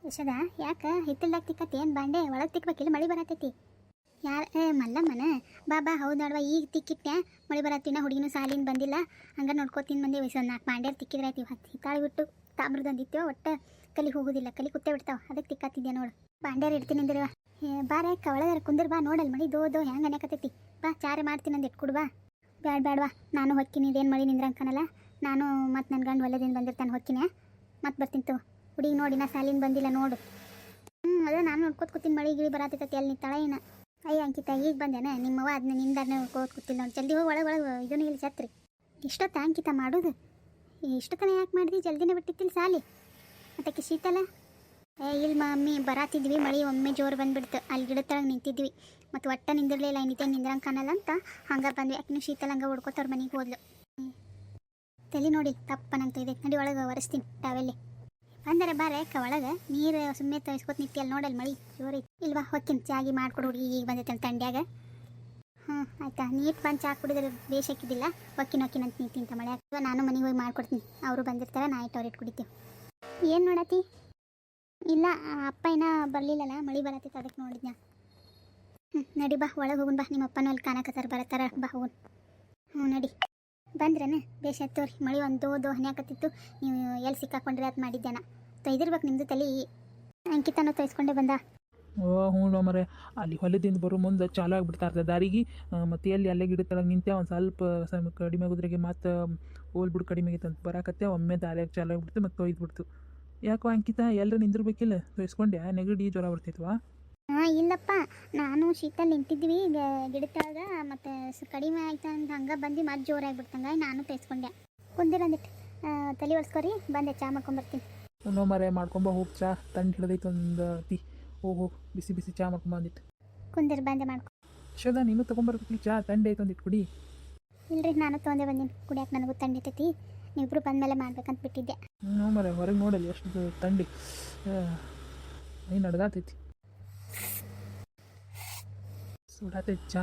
ಯಶೋದ ಯಾಕೆ ಹಿತ್ತಲ್ದಾಗ ತಿಕ್ಕತಿ ಏನು ಬಾಂಡೆ ಒಳಗೆ ತಿಕ್ಬೇಕಿಲ್ಲ ಮಳೆ ಬರತೈತಿ ಯಾರು ಮಲ್ಲಮ್ಮನ ಬಾ ಹೌದು ನೋಡುವ ಈಗ ತಿಕ್ಕಿಟ್ಟೆ ಮಳೆ ಬರತ್ತಿನ ಹುಡುಗಿನೂ ಸಾಲಿನ ಬಂದಿಲ್ಲ ಹಂಗೆ ನೋಡ್ಕೋತೀನಿ ಬಂದಿ ಒಂದು 4 ಬಾಂಡೆ ತಿಕ್ಕಿದ್ರೆ ಆಯ್ತು ಹಿತ್ತಾಳಿ ಬಿಟ್ಟು ತಾಮ್ರದಂದಿತ್ತು ಒಟ್ಟು ಕಲಿ ಹೋಗೋದಿಲ್ಲ ಕಲಿ ಕುತ್ತೇ ಬಿಡ್ತಾವೆ ಅದಕ್ಕೆ ತಿಕ್ಕತ್ತಿದ್ದೆ ನೋಡು ಬಾಂಡ್ಯಾರ ಇಡ್ತೀನಿ ಅಂದಿರುವ ಬಾರ ಒಳಗಾರ ಕುಂದ್ರ ಬಾ ನೋಡಲ್ ಮಳಿ ದೋ ಹೆಂಗೆ ಅನ್ಯಾಕತ್ತೈತಿ ಬಾ ಚಾರೆ ಮಾಡ್ತೀನಿ ಅಂದು ಇಟ್ಕೊಡು ಬಾ ಬೇಡವಾ ನಾನು ಹೊಕ್ಕಿನಿ ಇದೇನು ಮಳಿ ನಿಂದ್ರಂಕನಲ್ಲ ನಾನು ಮತ್ತು ನನ್ನ ಗಂಡು ಹೊಲದಿಂದ ಬಂದಿರ್ತಾನೆ ಹೊಕ್ಕಿನ ಮತ್ತೆ ಬರ್ತೀನಿ ತೋ ಹುಡುಗಿ ನೋಡಿ ನಾ ಸಾಲಿನ ಬಂದಿಲ್ಲ ನೋಡು ಅದೇ ನಾನು ನೋಡ್ಕೋತ ಕೂತೀನಿ ಮಳಿ ಗಿಳಿ ಬರತೈತಿ ಅಲ್ಲಿ ನಿಂತಾಳ ಏನ ಅಯ್ಯ ಅಂಕಿತ ಈಗ ಬಂದೇನೆ ನಿಮ್ಮವ್ವ ಅದನ್ನ ನಿಂದಾರನೇ ನೋಡ್ಕೋತ ಕೂತಿಲ್ಲ ನೋಡಿ ಜಲ್ದಿ ಹೋಗಿ ಒಳಗೆ ಇದನ್ನು ಇಲ್ಲಿ ಛತ್ರಿ ಇಷ್ಟೊತ್ತ ಅಂಕಿತ ಮಾಡೋದು ಇಷ್ಟೊತ್ತನ ಯಾಕೆ ಮಾಡಿದ್ವಿ ಜಲ್ದಿನೇ ಬಿಟ್ಟಿತ್ತಿಲ್ಲ ಸಾಲಿ ಅದಕ್ಕೆ ಶೀತಲ ಇಲ್ಲಿ ಮಮ್ಮಿ ಬರಾತಿದ್ವಿ ಮಳಿ ಒಮ್ಮೆ ಜೋರು ಬಂದುಬಿಡ್ತು ಅಲ್ಲಿ ಗಿಡದ ತಳಗೆ ನಿಂತಿದ್ವಿ ಮತ್ತು ಒಟ್ಟ ನಿಂದಿರಲಿಲ್ಲ ಇನ್ನಿತೆ ನಿಂದ್ರಂಗೆ ಕಾಣಲ್ಲ ಅಂತ ಹಂಗೆ ಬಂದ್ವಿ ಯಾಕೆ ಶೀತಲ ಹಂಗೆ ಹೊಡ್ಕೋತವ್ರ ಮನೆಗೆ ಹೋದ್ಲು ತಲೆ ನೋಡಿ ತಪ್ಪನಂತ ಇದೆ ನಡಿ ಒಳಗೆ ಒರೆಸ್ತೀನಿ ಟಾವೆಲ್ಲಿ ಬಂದರೆ ಬಾರೆ ಒಳಗೆ ನೀರು ಸುಮ್ಮನೆ ತರಿಸ್ಕೊತ ನಿಂತಿ ಅಲ್ಲಿ ನೋಡಲ್ಲಿ ಮಳಿ ಜೋರು ಇಲ್ವಾ ಹೊಕ್ಕಿನ ಚಾಗಿ ಮಾಡ್ಕೊಡು ಹುಡುಗಿ ಈಗ ಬಂದೈತೆ ತಂಡ್ಯಾಗ ಆಯ್ತಾ ನೀರು ಬಂದು ಚಾ ಕುಡಿದ್ರೆ ಬೇಷ್ ಹಾಕಿದ್ದಿಲ್ಲ ಹೊಕ್ಕಿನಂತ ನಿಂತಿಂತ ಮಳೆ ಆಗ್ತದೆ ನಾನು ಮನೆಗೆ ಹೋಗಿ ಮಾಡ್ಕೊಡ್ತೀನಿ ಅವರು ಬಂದಿರ್ತಾರೆ ನಾ ಇಟ್ಟು ಅವ್ರು ಕುಡಿತೀವಿ ಏನು ನೋಡತಿ ಇಲ್ಲ ಅಪ್ಪ ಏನೋ ಬರಲಿಲ್ಲಲ್ಲ ಮಳೆ ಬರತ್ತೈತೆ ಅದಕ್ಕೆ ನೋಡಿದ್ನ ನಡಿ ಬಾ ಒಳಗೆ ಹೋಗುನ್ ಬಾ ನಿಮ್ಮ ಅಪ್ಪನೂ ಅಲ್ಲಿ ಕಾಣಕತ್ತಾರ ಬರತ್ತಾರ ಬಾ ಹೋಗುನ್ ನಡಿ ಬಂದ್ರೇನೆ ಬೇಷ್ ಆಯ್ತವ್ರಿ ಮಳೆ ಒಂದು ದೋ ಹನ್ಯಾಕತ್ತಿತ್ತು ನೀವು ಎಲ್ಲಿ ಸಿಕ್ಕಾಕೊಂಡ್ರೆ ಅದು ಮಾಡಿದ್ದೇನ ತೊಯ್ದಿರ್ಬೇಕು ನಿಮ್ಮದು ತಲೆ ಅಂಕಿತನೂ ತೊಯ್ಸ್ಕೊಂಡೆ ಬಂದ ಹ್ಞೂ ಮರೆ ಅಲ್ಲಿ ಹೊಲದಿಂದ ಬರೋ ಮುಂದೆ ಚಾಲು ಆಗಿಬಿಡ್ತಾರ್ದೆ ದಾರಿಗೆ ಮತ್ತು ಎಲ್ಲಿ ಅಲ್ಲೇ ಗಿಡ ತಳಗೆ ನಿಂತೆ ಒಂದು ಸ್ವಲ್ಪ ಕಡಿಮೆ ಆಗೋದ್ರಾಗೆ ಮತ್ತು ಹೋಲ್ಬಿಡು ಕಡಿಮೆ ಆಗೈತೆ ಅಂತ ಬರಾಕತ್ತೆ ಒಮ್ಮೆ ದಾರ್ಯಾಗ ಚಾಲು ಆಗಿಬಿಡ್ತು ಮತ್ತು ತೊಯ್ದುಬಿಡ್ತು ಯಾಕೋ ಅಂಕಿತ ಎಲ್ಲರೂ ನಿಂದಿರ್ಬೇಕಿಲ್ಲ ತೊಯ್ಸ್ಕೊಂಡೆ ನೆಗಡಿ ಜ್ವರ ಬರ್ತಿದ್ವಾ ಇಲ್ಲಪ್ಪ ನಾನು ಶೀತಲ್ ನಿಂತಿದ್ವಿ ಗಿಡ ತಳಗ ಮತ್ತು ಕಡಿಮೆ ಆಯ್ತು ಅಂತ ಹಂಗೆ ಬಂದು ಮತ್ತೆ ಜೋರಾಗಿಬಿಡ್ತಂಗ ನಾನು ತೊಯ್ಸ್ಕೊಂಡೆ ಕುಂದಿರಂದಿಟ್ಟು ತಲೆ ಒರೆಸ್ಕೊರಿ ಬಂದೆ ಚಾ ಮಾಡ್ಕೊಂಬರ್ತೀನಿ ಇನ್ನೋ ಮರೆ ಮಾಡ್ಕೊಂಬ ಹೋಗಿ ಚಾ ತಂಡು ಹಿಡ್ದೈತೆ ಒಂದು ತಿ ಹೋಗು ಬಿಸಿ ಬಿಸಿ ಚಾ ಮಾಡ್ಕೊಂಬಂದಿಟ್ಟು ಕುಂದಿರ್ ಬಂದೆ ಮಾಡ್ಕೊ ಯಶೋದ ನೀನು ತೊಗೊಂಬರ್ಬೇಕು ಚಾ ತಂಡೆ ಐತೆ ಒಂದಿಟ್ಟು ಕುಡಿ ಇಲ್ರಿ ನಾನು ತೊಗೊಂಡೆ ಬಂದೀನಿ ಕುಡಿಯಾಕೆ ನನಗೂ ತಂಡಿತೈತಿ ನೀವಿಬ್ರು ಬಂದಮೇಲೆ ಮಾಡ್ಬೇಕಂತ ಬಿಟ್ಟಿದ್ದೆ ಹ್ಞೂ ಮರೆ ಹೊರಗೆ ನೋಡಲ್ಲ ಎಷ್ಟು ತಂಡಿ ಏನು ನಡ್ದಾತೈತಿ ಸುಡಾತೈತಿ ಚಾ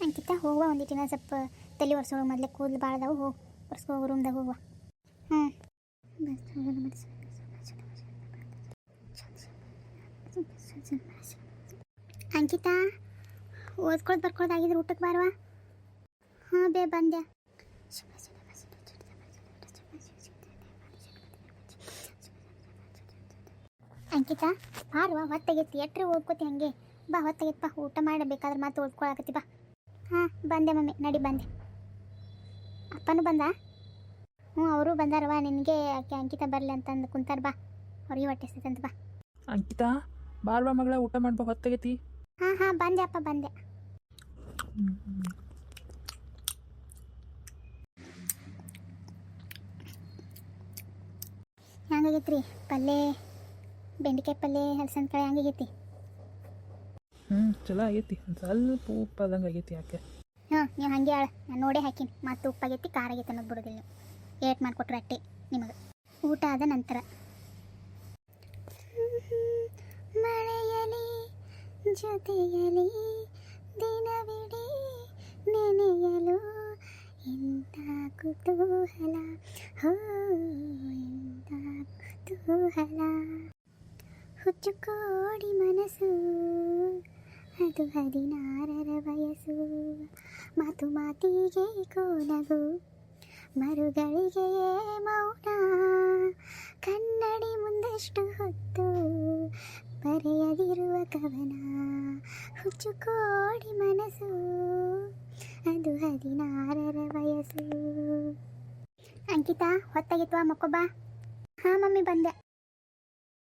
ಅಂಕಿತ ಹೋಗುವ ಒಂದಿಟ್ಟಿನ ಸ್ವಲ್ಪ ತಲೆ ಒರೆಸೋಗಿ ಮೊದಲೇ ಕೂದಲು ಭಾಳದಾವು ಹೋಗಿ ಒರೆಸ್ಕೋ ರೂಮ್ದಾಗ ಹೋಗುವ ಅಂಕಿತಾ ಓದ್ಕೊಳ್ ಬರ್ಕೊಳೋದಾಗಿದ್ರೆ ಊಟಕ್ಕೆ ಬಾರವಾ ಬಂದೆ ಅಂಕಿತಾ ಬಾರವಾ ಹೊತ್ತಾಗೈತಿ ಎಟ್ರೆ ಓದ್ಕೋತಿ ಹಂಗೆ ಬಾ ಹೊತ್ತಾಗೈತಿ ಬಾ ಊಟ ಮಾಡಬೇಕಾದ್ರೆ ಮಾತು ಓದ್ಕೊಳಕತ್ತಿ ಬಾ ಬಂದೆ ಮಮ್ಮಿ ನಡಿ ಬಂದೆ ಅಪ್ಪನೂ ಬಂದ ಅವರು ಬಂದಾರವ ನಿನಗೆ ಅಂಕಿತ ಬರಲಿ ಅಂತಂದು ಕುಂತಾರ ಬಾ ಅವ್ರಿಗೆ ಹೊಟ್ಟೆ ಅಂತ ಬಾ ಅಂಕಿತಾ ಬಾರ್ವಾ ಮಗಳ ಊಟ ಮಾಡ್ಬಾ ಹೊತ್ತಾಗೈತಿ ಬಂದೆ ಅಪ್ಪ ಬಂದೆ ಹೆಂಗಾಗೈತ್ರಿ ಪಲ್ಯ ಬೆಂಡೆಕಾಯಿ ಪಲ್ಯ ಹಲಸಂದಕಾಯಿ ಹೆಂಗಾಗೈತಿ ಚಲೋ ಆಗೈತಿ ಒಂದು ಸ್ವಲ್ಪ ಉಪ್ಪಾದಂಗೆ ಆಗೈತಿ ಯಾಕೆ ನೀವು ಹಂಗೆ ಹೇಳ ನಾನು ನೋಡೇ ಹಾಕಿನಿ ಮತ್ತು ಉಪ್ಪಾಗೈತಿ ಖಾರ ಆಗೈತಿ ಅನ್ನೋದು ಬಿಡೋದಿಲ್ಲ ಏಟ್ ಮಾಡಿಕೊಟ್ರೆ ಅಟ್ಟೆ ನಿಮಗೆ ಊಟ ಆದ ನಂತರ ಮಳೆಯಲಿ ಜೊತೆಯಲಿ ದಿನವಿಡೀ ನೆನೆಯಲು ಎಂಥ ಕುತೂಹಲ ಎಂಥ ಕುತೂಹಲ ಹುಚ್ಚುಕೋಡಿ ಮನಸ್ಸು ಅದು 16ರ ವಯಸ್ಸು ಮಾತು ಮಾತಿಗೆ ಕೋನಗು ಮರುಗಳಿಗೆ ಮೌನ ಕನ್ನಡಿ ಮುಂದಷ್ಟು ಹೊತ್ತು ಬರೆಯದಿರುವ ಕವನ ಹುಚ್ಚುಕೋಡಿ ಮನಸ್ಸು ಅದು 16ರ ವಯಸ್ಸು ಅಂಕಿತಾ ಹೊತ್ತಾಗಿತ್ವಾ ಮಕ್ಕೊಬ್ಬ ಮಮ್ಮಿ ಬಂದೆ